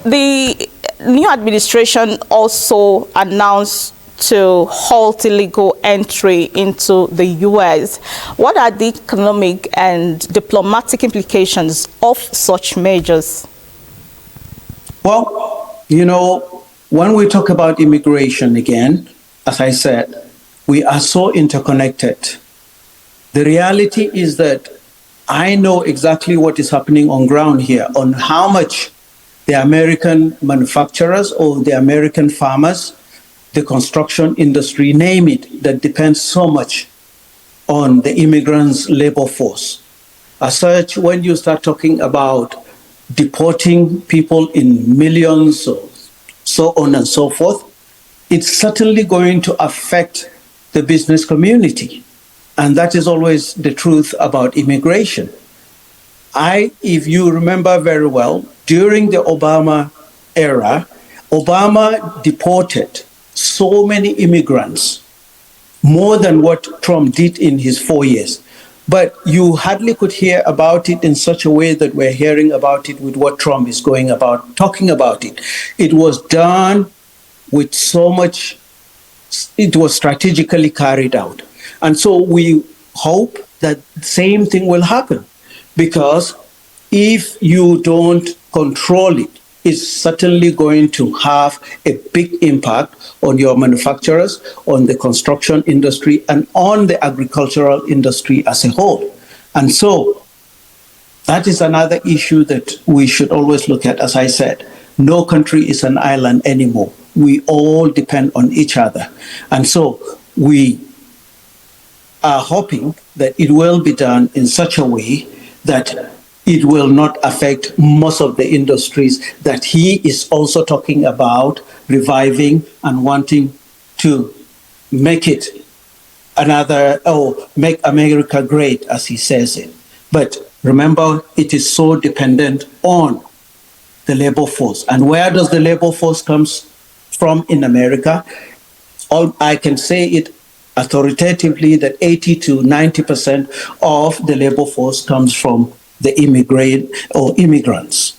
the new administration also announced to halt illegal entry into the U.S. What are the economic and diplomatic implications of such measures? Well, when we talk about immigration again, as I said, we are so interconnected. The reality is that I know exactly what is happening on ground here, on how much the American manufacturers or the American farmers, the construction industry, name it, that depends so much on the immigrants' labor force. As such, when you start talking about deporting people in millions or so on and so forth, it's certainly going to affect the business community. And that is always the truth about immigration. If you remember very well, during the Obama era, Obama deported so many immigrants, more than what Trump did in his 4 years. But you hardly could hear about it in such a way that we're hearing about it with what Trump is going about, talking about it. It was done with so much, it was strategically carried out. And so we hope that the same thing will happen, because if you don't control it, it's certainly going to have a big impact on your manufacturers, on the construction industry, and on the agricultural industry as a whole. And so that is another issue that we should always look at. As I said, no country is an island anymore. We all depend on each other. And so we are hoping that it will be done in such a way that it will not affect most of the industries that he is also talking about reviving and wanting to make it make America great, as he says it. But remember, it is so dependent on the labor force. And where does the labor force comes from in America? I can say it authoritatively that 80 to 90% of the labor force comes from the immigrants.